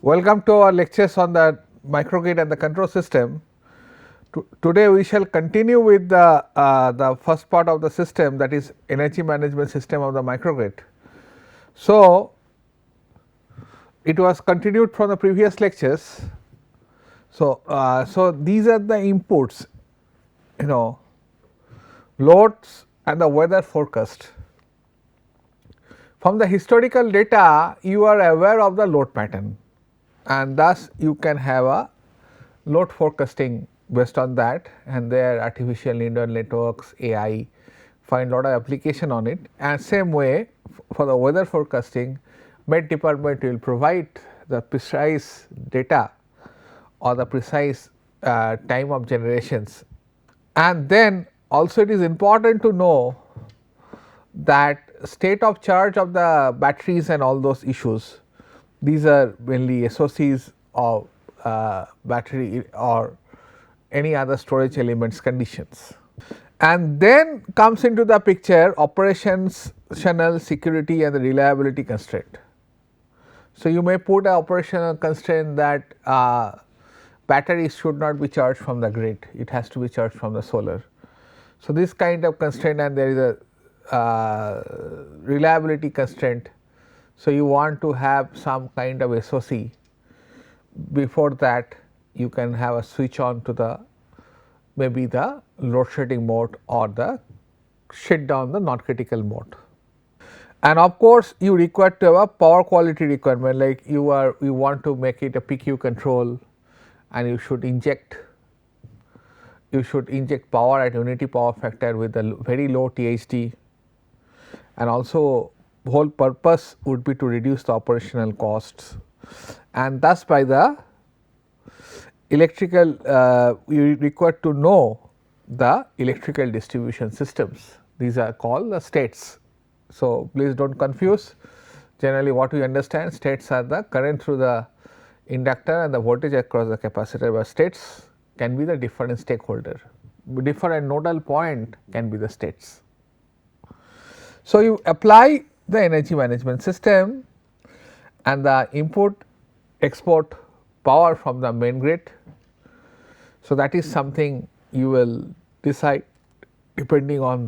Welcome to our lectures on the microgrid and the control system. Today we shall continue with the first part of the system, that is energy management system of the microgrid. So, it was continued from the previous lectures. So, these are the inputs, loads and the weather forecast. From the historical data, you are aware of the load pattern, and thus you can have a load forecasting based on that, and there artificial neural networks, AI find lot of application on it. And same way for the weather forecasting, Met department will provide the precise data or the precise time of generations. And then also it is important to know that state of charge of the batteries and all those issues. These are mainly SOCs of battery or any other storage elements conditions. And then comes into the picture operational security and the reliability constraint. So, you may put an operational constraint that batteries should not be charged from the grid, it has to be charged from the solar. So, this kind of constraint, and there is a reliability constraint. So, you want to have some kind of SOC. Before that you can have a switch on to the maybe the load shedding mode or the shut down the non critical mode. And of course, you require to have a power quality requirement, like you want to make it a PQ control, and you should inject power at unity power factor with a very low THD, and also whole purpose would be to reduce the operational costs, and thus by the electrical you require to know the electrical distribution systems. These are called the states. So, please do not confuse. Generally what we understand, states are the current through the inductor and the voltage across the capacitor, but states can be the different stakeholder, different nodal point can be the states. So, you apply the energy management system and the input export power from the main grid. So, that is something you will decide depending on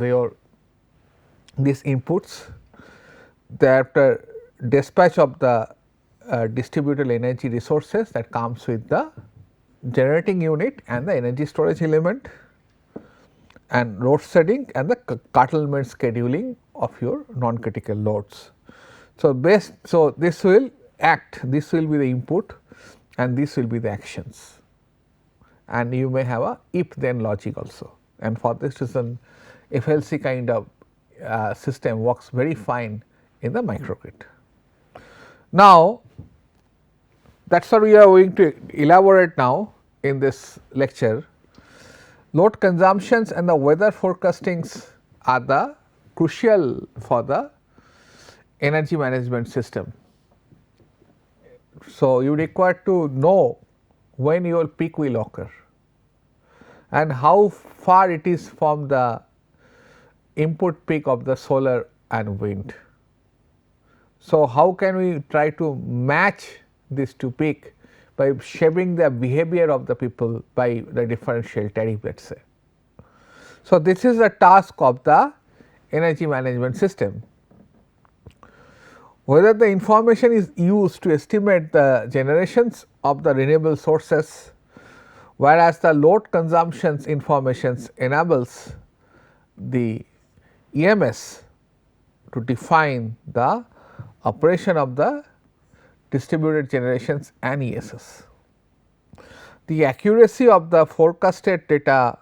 these inputs. Thereafter dispatch of the distributed energy resources that comes with the generating unit and the energy storage element, and load shedding and the curtailment scheduling of your non critical loads. So, this will act, this will be the input and this will be the actions, and you may have a if then logic also, and for this reason FLC kind of system works very fine in the microgrid. Now, that is what we are going to elaborate now in this lecture. Load consumptions and the weather forecastings are the crucial for the energy management system. So, you require to know when your peak will occur and how far it is from the input peak of the solar and wind. So, how can we try to match these two peak by shaping the behavior of the people by the differential tariff, let us say. So, this is the task of the energy management system. Whether the information is used to estimate the generations of the renewable sources, whereas the load consumptions informations enables the EMS to define the operation of the distributed generations and ESS. The accuracy of the forecasted data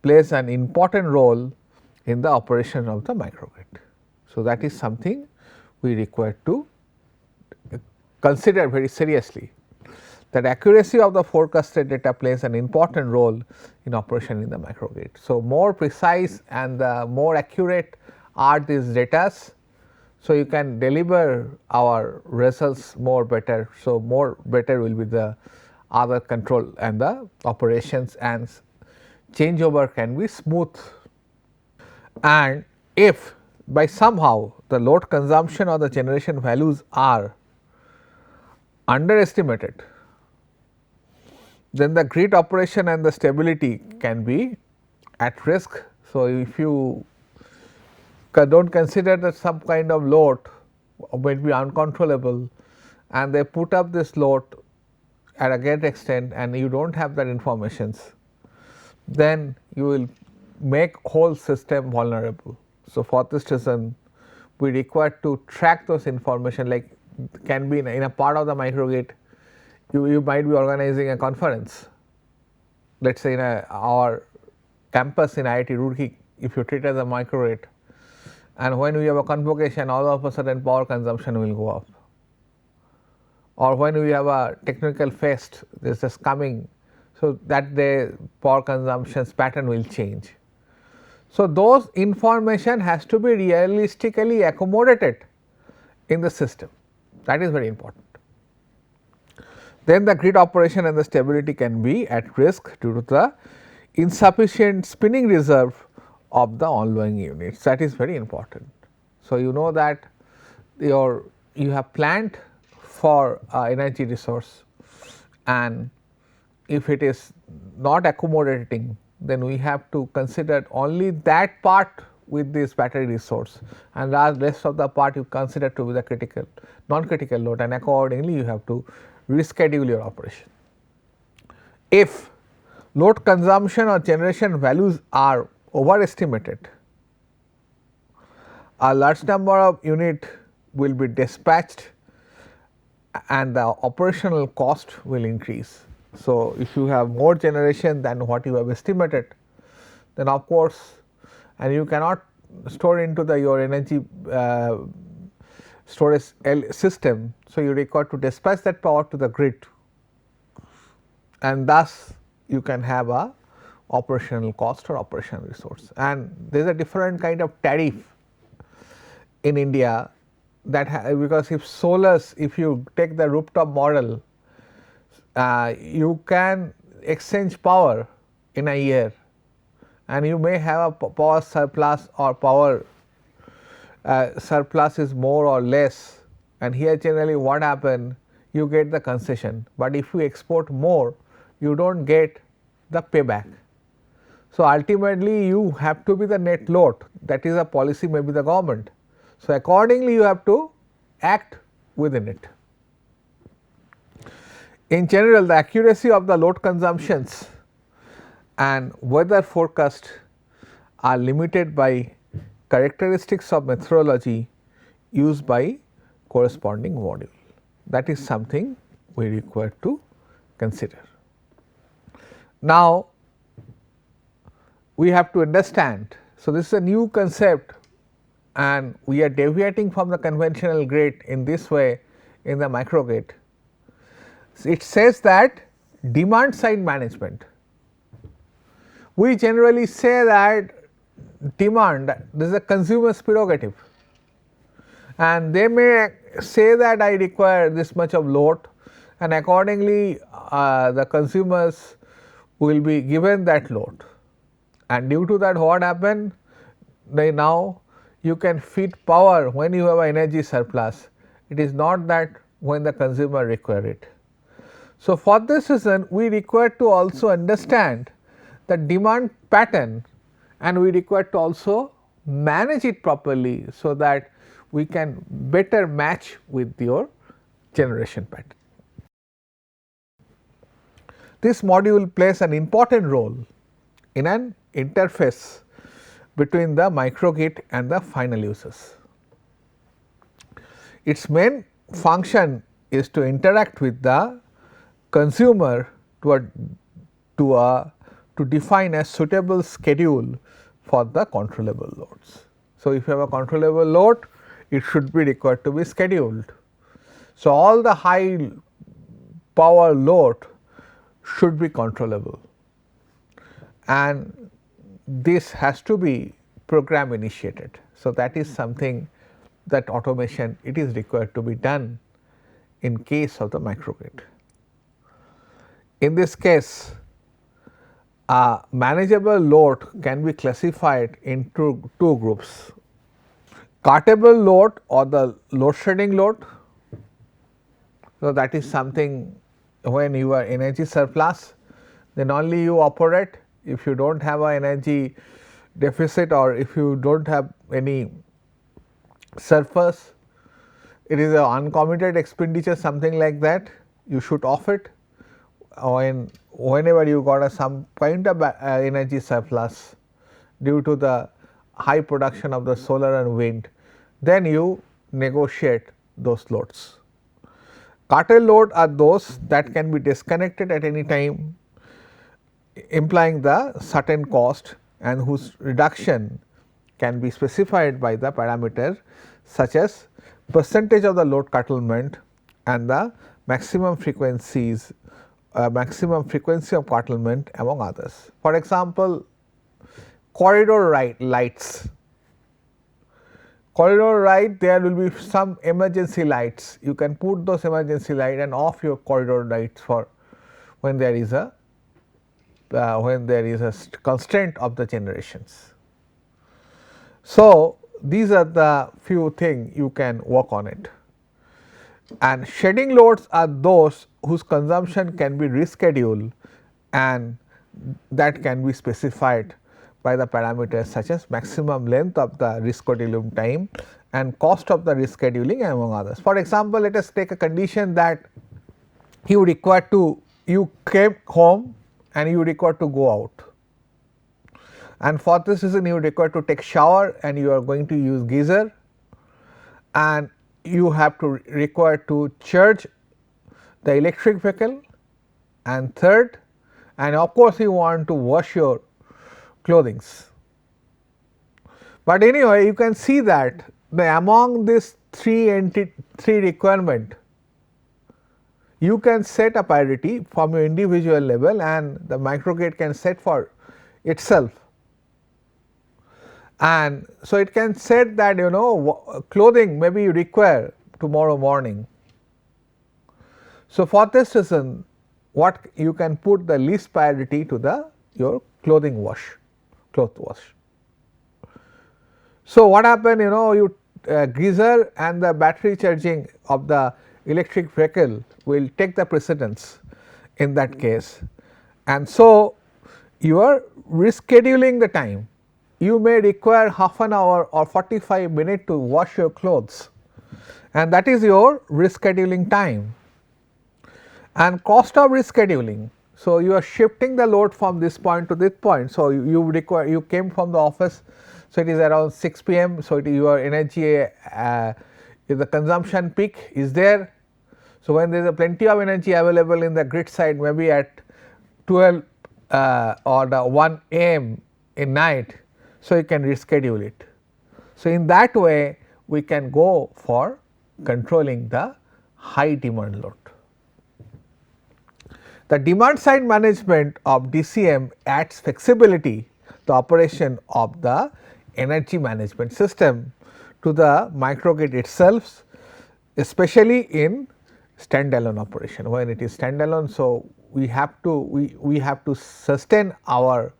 plays an important role in the operation of the microgrid. So, that is something we require to consider very seriously, that accuracy of the forecasted data plays an important role in operation in the microgrid. So, more precise and more accurate are these datas. So, you can deliver our results more better. So, more better will be the other control and the operations, and changeover can be smooth. And if by somehow the load consumption or the generation values are underestimated, then the grid operation and the stability can be at risk. So, if you do not consider that some kind of load might be uncontrollable and they put up this load at a great extent and you do not have that informations, then you will make whole system vulnerable. So, for this reason we require to track those information, like can be in a part of the microgrid. You might be organizing a conference, let us say in our campus in IIT Roorkee, if you treat as a microgrid, and when we have a convocation, all of a sudden power consumption will go up, or when we have a technical fest, this is coming, so that the power consumption's pattern will change. So, those information has to be realistically accommodated in the system, that is very important. Then the grid operation and the stability can be at risk due to the insufficient spinning reserve of the ongoing units, that is very important. So, you know that you have planned for energy resource, and if it is not accommodating, then we have to consider only that part with this battery resource, and the rest of the part you consider to be the critical non-critical load, and accordingly you have to reschedule your operation. If load consumption or generation values are overestimated, a large number of unit will be dispatched and the operational cost will increase. So, if you have more generation than what you have estimated, then of course, and you cannot store into your energy storage system. So, you require to dispatch that power to the grid, and thus you can have a operational cost or operational resource. And there is a different kind of tariff in India, that because if you take the rooftop model, you can exchange power in a year, and you may have a power surplus, or power surplus is more or less, and here generally what happen, you get the concession, but if you export more you do not get the payback. So, ultimately you have to be the net load, that is a policy maybe the government. So, accordingly you have to act within it. In general, the accuracy of the load consumptions and weather forecast are limited by characteristics of methodology used by corresponding module. That is something we require to consider. Now, we have to understand. So, this is a new concept, and we are deviating from the conventional grid in this way in the microgrid. It says that demand side management. We generally say that demand, this is a consumer's prerogative, and they may say that I require this much of load, and accordingly the consumers will be given that load, and due to that what happen, now you can feed power when you have energy surplus. It is not that when the consumer require it. So, for this reason we require to also understand the demand pattern, and we require to also manage it properly, so that we can better match with your generation pattern. This module plays an important role in an interface between the microgrid and the final users. Its main function is to interact with the consumer to define a suitable schedule for the controllable loads. So, if you have a controllable load, it should be required to be scheduled. So, all the high power load should be controllable, and this has to be program initiated. So, that is something that automation it is required to be done in case of the microgrid. In this case, a manageable load can be classified into two groups: cuttable load or the load shedding load, So, that is something when you are energy surplus, then only you operate. If you do not have a energy deficit or if you do not have any surplus, it is a uncommitted expenditure, something like that, you should off it. Whenever you got some kind of energy surplus due to the high production of the solar and wind, then you negotiate those loads. Curtail load are those that can be disconnected at any time, implying the certain cost and whose reduction can be specified by the parameter such as percentage of the load curtailment and the maximum frequencies, maximum frequency of curtailment among others. For example, corridor lights. Corridor light, there will be some emergency lights. You can put those emergency light and off your corridor lights for when there is a constraint of the generations. So, these are the few things you can work on it. And shedding loads are those whose consumption can be rescheduled and that can be specified by the parameters such as maximum length of the rescheduling time and cost of the rescheduling among others. For example, let us take a condition that you came home and you require to go out, and for this reason you require to take shower and you are going to use geyser, and you have to require to charge the electric vehicle, and third, and of course you want to wash your clothings. But anyway, you can see that among these three requirement, you can set a priority from your individual level and the microgrid can set for itself. And so, it can set that clothing maybe you require tomorrow morning. So, for this reason what you can put the least priority to your cloth wash. So, what happen you geyser and the battery charging of the electric vehicle will take the precedence in that case, and so you are rescheduling the time. You may require half an hour or 45 minutes to wash your clothes, and that is your rescheduling time. And cost of rescheduling. So, you are shifting the load from this point to this point. So, you came from the office, so it is around 6 p.m. So, your energy the consumption peak is there. So, when there is a plenty of energy available in the grid side, maybe at 12 or the 1 a.m. in night, so you can reschedule it. So, in that way we can go for controlling the high demand load. The demand side management of DCM adds flexibility to operation of the energy management system to the microgrid itself, especially in standalone operation. When it is standalone, so we have to sustain our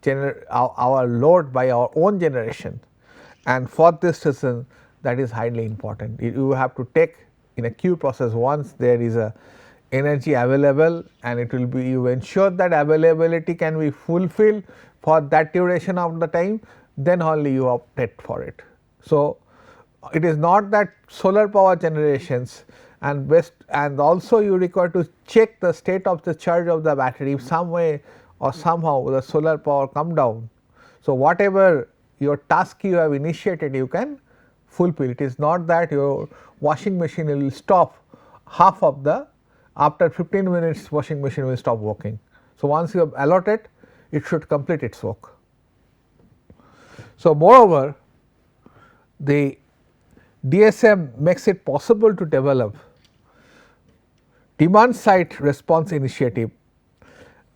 load by our own generation, and for this reason that is highly important. You have to take in a queue process once there is a energy available, and it will be you ensure that availability can be fulfilled for that duration of the time, then only you opt for it. So, it is not that solar power generations and also you require to check the state of the charge of the battery. If some way or somehow the solar power come down, so whatever your task you have initiated you can fulfill. It is not that your washing machine will stop half of the after 15 minutes washing machine will stop working. So, once you have allotted, it should complete its work. So, moreover, the DSM makes it possible to develop demand side response initiative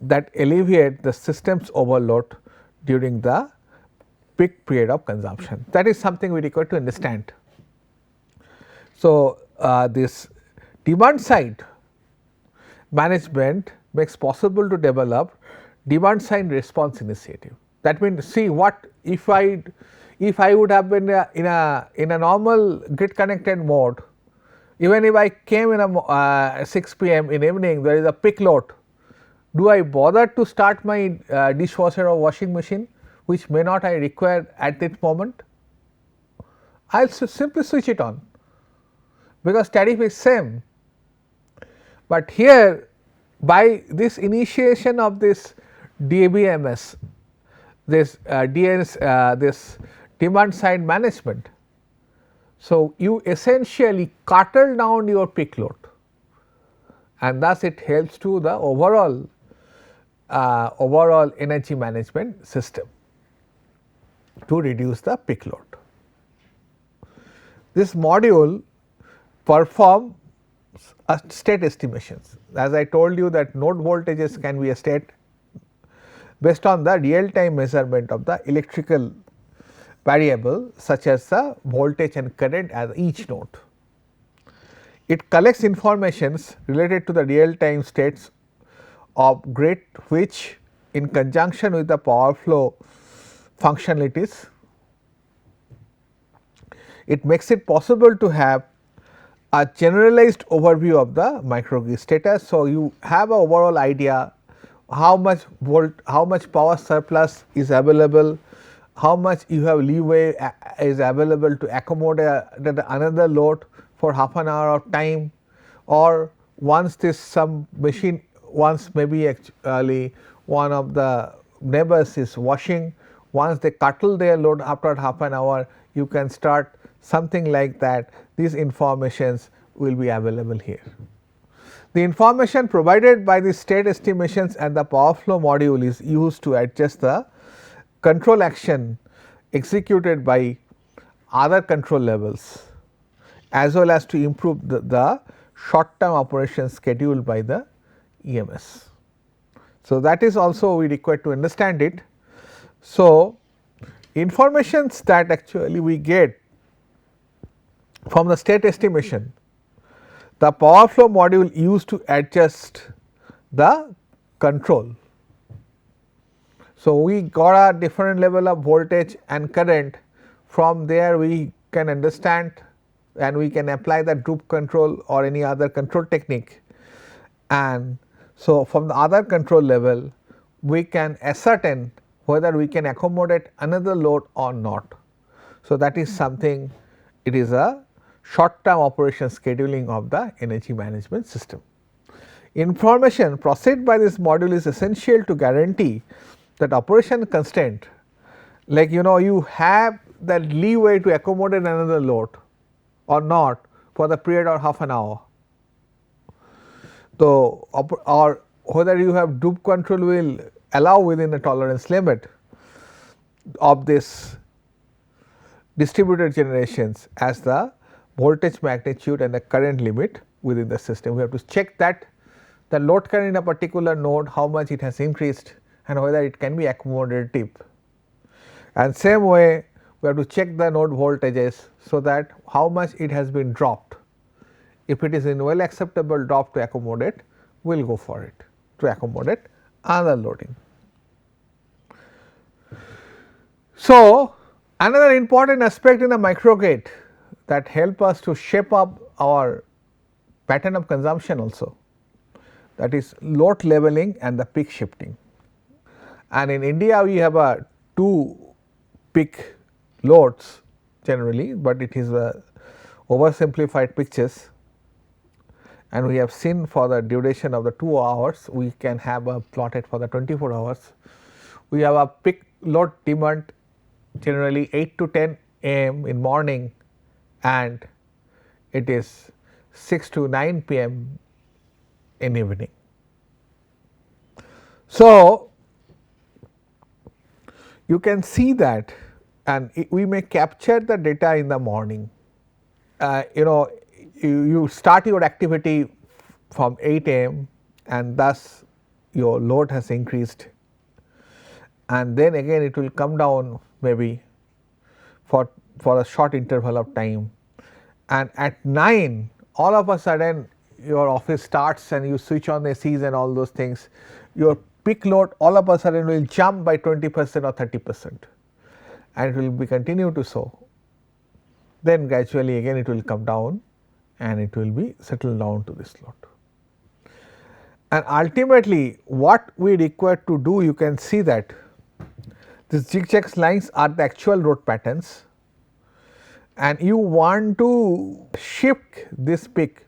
that alleviate the system's overload during the peak period of consumption. That is something we require to understand. So, this demand side management makes possible to develop demand side response initiative. That means, see what if I would have been in a normal grid connected mode, Even if I came in 6 p.m. in evening, there is a peak load. Do I bother to start my dishwasher or washing machine, which may not I require at that moment? I will simply switch it on, because tariff is same. But here, by this initiation of this DBMS, this this demand side management, so you essentially curtail down your peak load, and thus it helps to the overall energy management system to reduce the peak load. This module performs state estimations. As I told you that node voltages can be a state based on the real time measurement of the electrical variable such as the voltage and current at each node. It collects informations related to the real time states of grid, which in conjunction with the power flow functionalities, it makes it possible to have a generalized overview of the microgrid status. So, you have a overall idea how much power surplus is available, how much you have leeway is available to accommodate another load for half an hour of time, or once this some machine, once maybe actually one of the neighbors is washing, once they curtail their load after half an hour, you can start something like that. These informations will be available here. The information provided by the state estimations and the power flow module is used to adjust the control action executed by other control levels, as well as to improve the short term operations scheduled by the EMS. So, that is also we require to understand it. So, informations that actually we get from the state estimation, the power flow module used to adjust the control. So, we got a different level of voltage and current. From there we can understand and we can apply the droop control or any other control technique, and so from the other control level we can ascertain whether we can accommodate another load or not. So, that is something, it is a short term operation scheduling of the energy management system. Information processed by this module is essential to guarantee that operation constraint, like you have the leeway to accommodate another load or not for the period of half an hour. So, or whether you have droop control will allow within the tolerance limit of this distributed generations as the voltage magnitude and the current limit within the system. We have to check that the load current in a particular node, how much it has increased and whether it can be accommodative. And same way we have to check the node voltages, so that how much it has been dropped. If it is in well acceptable drop to accommodate, we will go for it to accommodate another loading. So, another important aspect in the microgrid that help us to shape up our pattern of consumption also, that is load leveling and the peak shifting. And in India we have a 2 peak loads generally, but it is a oversimplified pictures, and we have seen for the duration of the 2 hours we can have a plotted for the 24 hours. We have a peak load demand generally 8 to 10 am in morning, and it is 6 to 9 pm in evening. So, you can see that, and we may capture the data in the morning. You start your activity from 8 am and thus your load has increased, and then again it will come down maybe for a short interval of time, and at 9 all of a sudden your office starts and you switch on the ACs and all those things, your peak load all of a sudden will jump by 20% or 30%, and it will be continue to so. Then gradually again it will come down and it will be settled down to this load. And ultimately what we require to do, you can see that these zigzag lines are the actual load patterns, and you want to shift this peak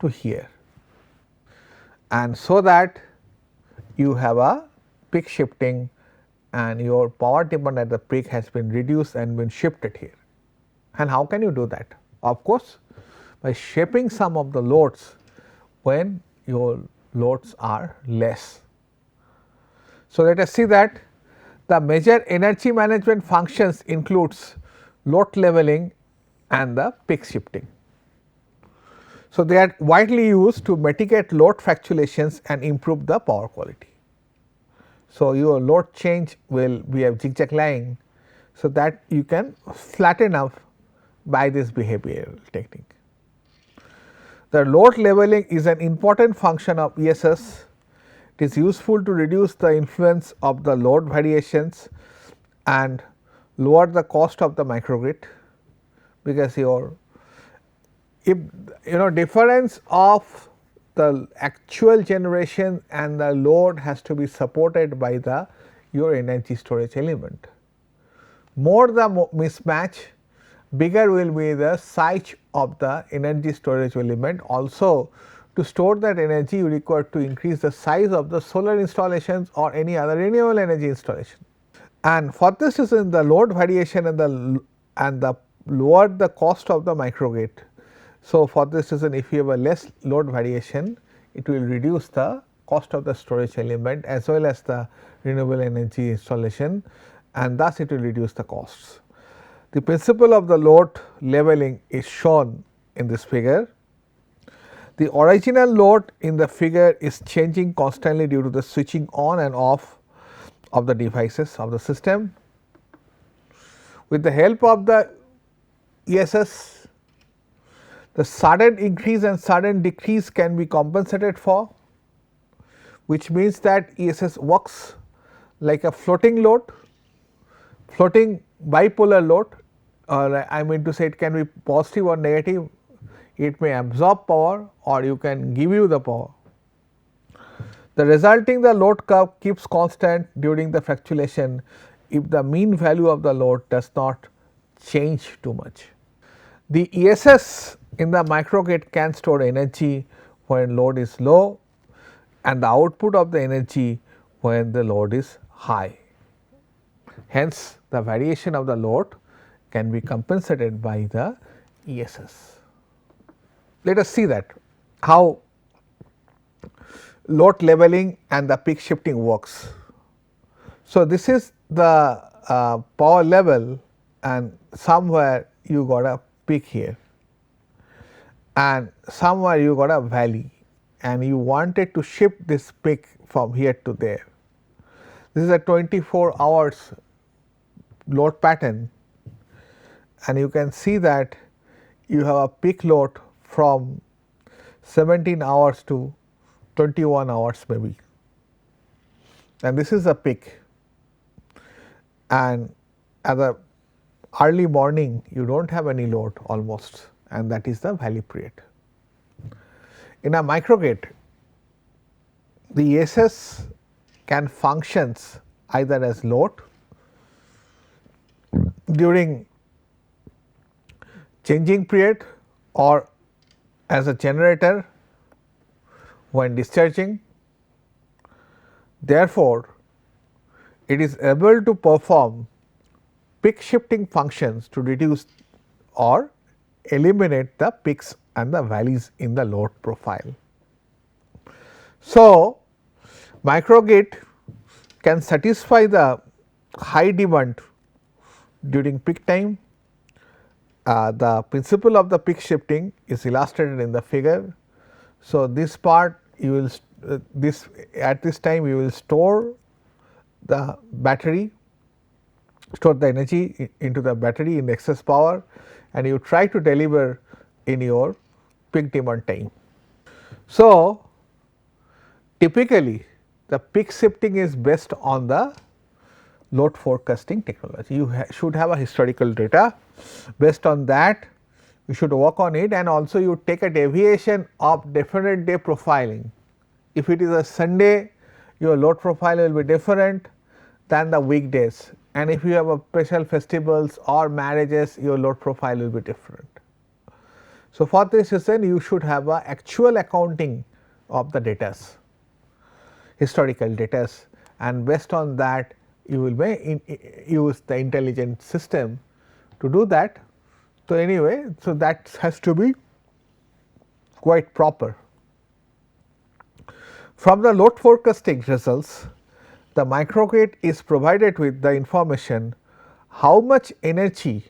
to here, and so that you have a peak shifting and your power demand at the peak has been reduced and been shifted here. And how can you do that? Of course, by shaping some of the loads when your loads are less. So, let us see that the major energy management functions includes load leveling and the peak shifting. So, they are widely used to mitigate load fluctuations and improve the power quality. So, your load change will be a zigzag line, so that you can flatten up by this behavioral technique. The load leveling is an important function of ESS. It is useful to reduce the influence of the load variations and lower the cost of the microgrid, because if difference of the actual generation and the load has to be supported by your energy storage element. More the mismatch, bigger will be the size of the energy storage element. Also, to store that energy, you require to increase the size of the solar installations or any other renewable energy installation. And for this reason, the load variation and the lower the cost of the microgrid. So, for this reason, if you have a less load variation, it will reduce the cost of the storage element as well as the renewable energy installation, and thus it will reduce the costs. The principle of the load leveling is shown in this figure. The original load in the figure is changing constantly due to the switching on and off of the devices of the system. With the help of the ESS, the sudden increase and sudden decrease can be compensated for, which means that ESS works like a floating load, floating bipolar load, or I mean to say it can be positive or negative. It may absorb power or you can give you the power. The resulting the load curve keeps constant during the fluctuation if the mean value of the load does not change too much. The ESS in the microgrid can store energy when load is low and the output of the energy when the load is high. Hence, the variation of the load can be compensated by the ESS. Let us see that how load leveling and the peak shifting works. So, this is the power level, and somewhere you got a peak here and somewhere you got a valley, and you wanted to shift this peak from here to there. This is a 24 hours load pattern, and you can see that you have a peak load from 17 hours to 21 hours maybe, and this is a peak, and at the early morning you do not have any load almost, and that is the valley period. In a microgrid, the ESS can functions either as load during changing period or as a generator when discharging. Therefore, it is able to perform peak shifting functions to reduce or eliminate the peaks and the valleys in the load profile. So, microgrid can satisfy the high demand during peak time. The principle of the peak shifting is illustrated in the figure. So, this part you will at this time you will store the battery, store the energy into the battery in excess power, and you try to deliver in your peak demand time. So, typically the peak shifting is based on the load forecasting technology. You should have a historical data. Based on that, you should work on it, and also you take a deviation of definite day profiling. If it is a Sunday, your load profile will be different than the weekdays, and if you have a special festivals or marriages, your load profile will be different. So, for this reason you should have a actual accounting of the data, historical data, and based on that you will use the intelligent system to do that. So, anyway, so that has to be quite proper. From the load forecasting results, the microgrid is provided with the information how much energy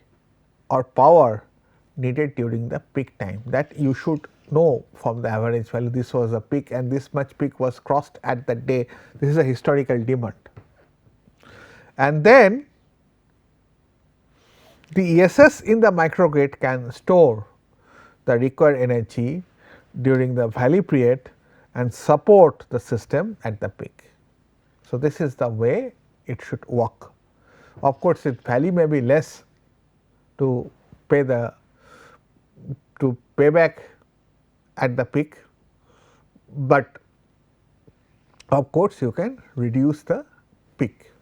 or power needed during the peak time, that you should know from the average value. This was a peak and this much peak was crossed at that day. This is a historical demand. And then the ESS in the microgrid can store the required energy during the valley period and support the system at the peak. So, this is the way it should work. Of course, its valley may be less to pay back at the peak, but of course, you can reduce the peak.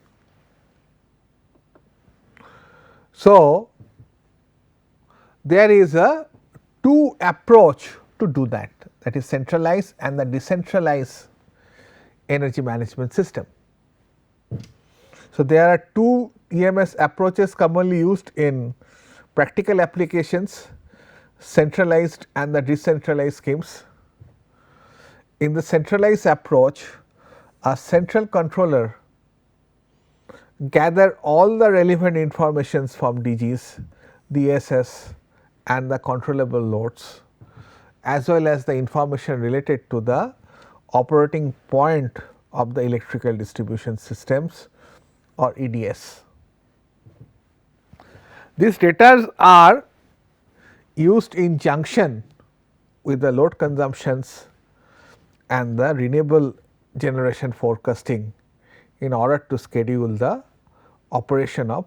So, there is a two approach to do that is centralized and the decentralized energy management system. So, there are two EMS approaches commonly used in practical applications, centralized and the decentralized schemes. In the centralized approach, a central controller gather all the relevant informations from DGs, DSS and the controllable loads, as well as the information related to the operating point of the electrical distribution systems or EDS. These data are used in junction with the load consumptions and the renewable generation forecasting in order to schedule the operation of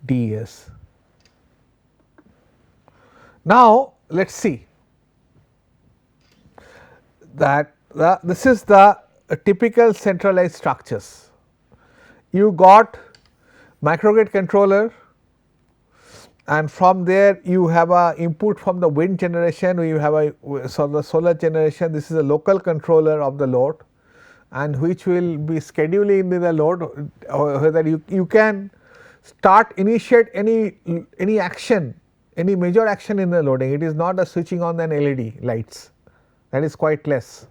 DES. Now, let us see that this is the typical centralized structures. You got microgrid controller, and from there you have a input from the wind generation, you have a solar generation. This is a local controller of the load, and which will be scheduling the load, whether you can initiate any action, any major action in the loading. It is not a switching on an LED lights, that is quite less,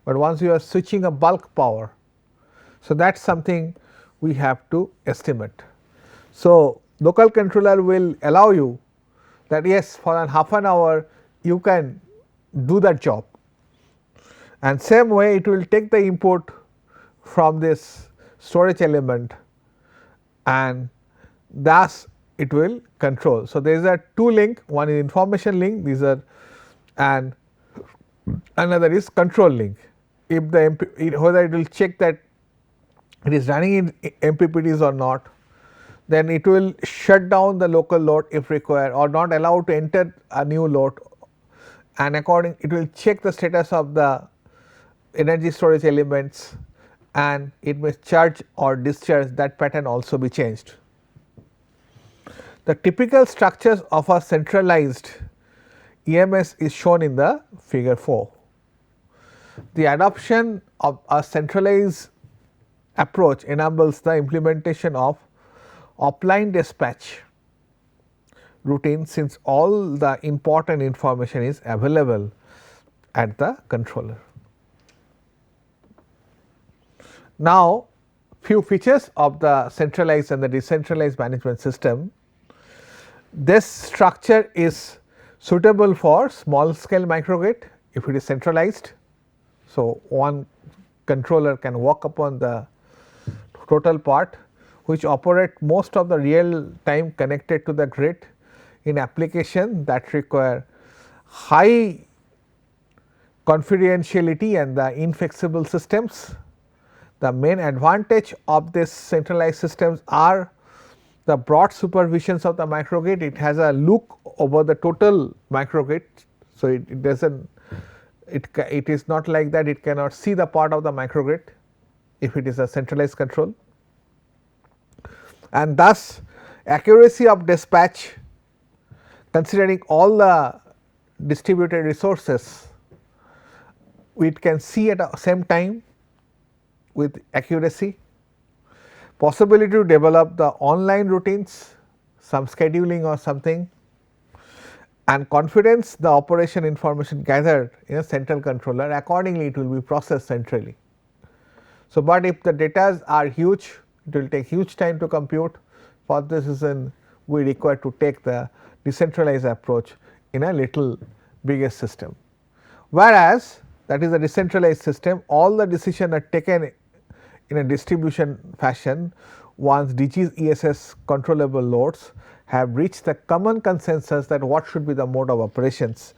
but once you are switching a bulk power, so that is something we have to estimate. So, local controller will allow you that yes, for half an hour you can do that job, and same way it will take the input from this storage element and thus it will control. So, there is a two link, one is information link, these are, and another is control link. If the whether it will check that it is running in MPPTs or not, then it will shut down the local load if required or not allow to enter a new load, and according it will check the status of the energy storage elements and it may charge or discharge, that pattern also be changed. The typical structures of a centralized EMS is shown in the figure 4. The adoption of a centralized approach enables the implementation of offline dispatch routine, since all the important information is available at the controller. Now, few features of the centralized and the decentralized management system. This structure is suitable for small scale microgrid if it is centralized. So, one controller can work upon the total part which operate most of the real time connected to the grid in application that require high confidentiality and the inflexible systems. The main advantage of this centralized systems are the broad supervisions of the microgrid. It has a look over the total microgrid. So, it does not it is not like that it cannot see the part of the microgrid if it is a centralized control, and thus accuracy of dispatch considering all the distributed resources we can see at the same time with accuracy, possibility to develop the online routines, some scheduling or something, and confidence the operation information gathered in a central controller, accordingly it will be processed centrally. So, but if the data are huge, it will take huge time to compute. For this reason we require to take the decentralized approach in a little bigger system, whereas that is a decentralized system, all the decisions are taken in a distribution fashion once DG's ESS controllable loads have reached the common consensus that what should be the mode of operations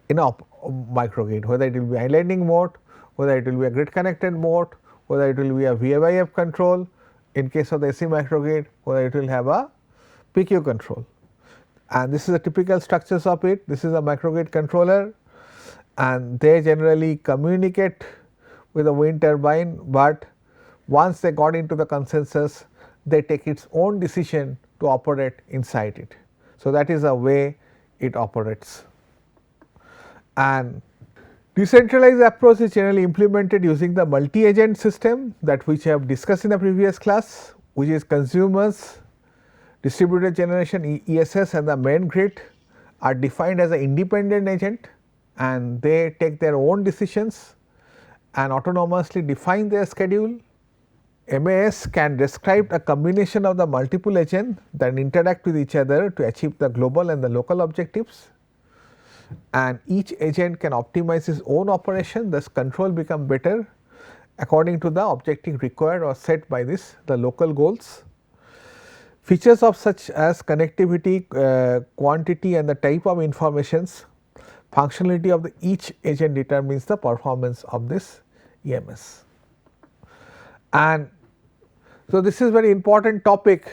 in a microgrid, whether it will be islanding mode, whether it will be a grid connected mode, whether it will be a VFIF control in case of the AC microgrid, whether it will have a PQ control. And this is the typical structures of it. This is a microgrid controller and they generally communicate with the wind turbine, but once they got into the consensus they take its own decision to operate inside it. So, that is the way it operates. And decentralized approach is generally implemented using the multi-agent system that which I have discussed in the previous class, which is consumers, distributed generation ESS and the main grid are defined as an independent agent and they take their own decisions and autonomously define their schedule. MAS can describe a combination of the multiple agents that interact with each other to achieve the global and the local objectives, and each agent can optimize its own operation, thus control become better according to the objective required or set by this the local goals. Features of such as connectivity, quantity and the type of informations, functionality of the each agent determines the performance of this EMS. And so, this is very important topic,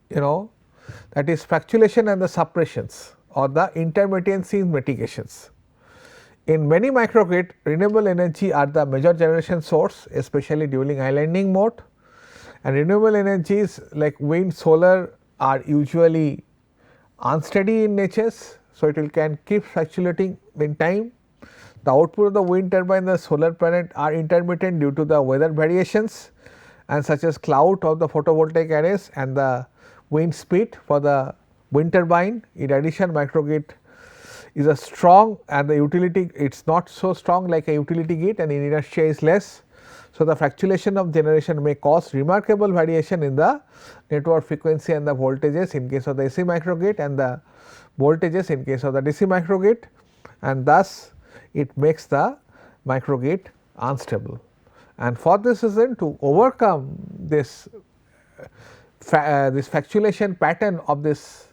that is fluctuation and the suppressions or the intermittency in mitigations. In many microgrid, renewable energy are the major generation source, especially during islanding mode, and renewable energies like wind, solar are usually unsteady in natures. So, it will can keep fluctuating in time. The output of the wind turbine and the solar panel are intermittent due to the weather variations and such as cloud of the photovoltaic arrays and the wind speed for the wind turbine. In addition, microgrid is a strong and the utility it is not so strong like a utility grid and in inertia is less. So, the fluctuation of generation may cause remarkable variation in the network frequency and the voltages in case of the AC microgrid and the voltages in case of the DC microgrid, and thus it makes the microgrid unstable. And for this reason, to overcome this fluctuation pattern of this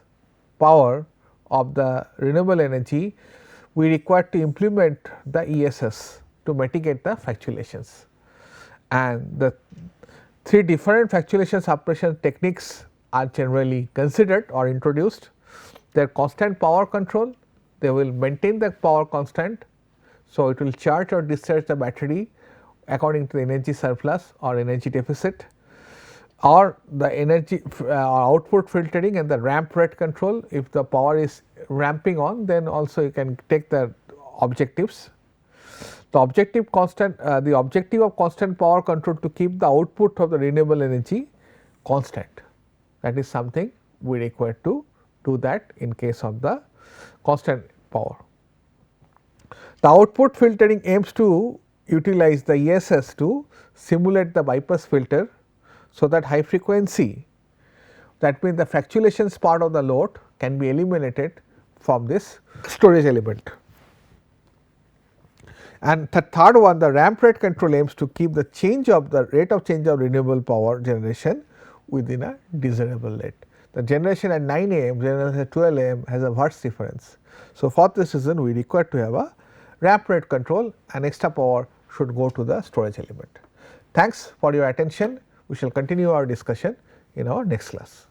power of the renewable energy, we require to implement the ESS to mitigate the fluctuations. And the three different fluctuation suppression techniques are generally considered or introduced. Their constant power control, they will maintain the power constant. So, it will charge or discharge the battery according to the energy surplus or energy deficit, or the energy output filtering and the ramp rate control. If the power is ramping on, then also you can take the objectives. The objective of constant power control to keep the output of the renewable energy constant. That is something we require to do that in case of the constant power. The output filtering aims to utilize the ESS to simulate the bypass filter, so that high frequency, that means the fluctuations part of the load can be eliminated from this storage element. And the third one, the ramp rate control aims to keep the rate of change of renewable power generation within a desirable rate. The generation at 9 am, generation at 12 am has a vast difference. So, for this reason we require to have a ramp rate control and extra power should go to the storage element. Thanks for your attention. We shall continue our discussion in our next class.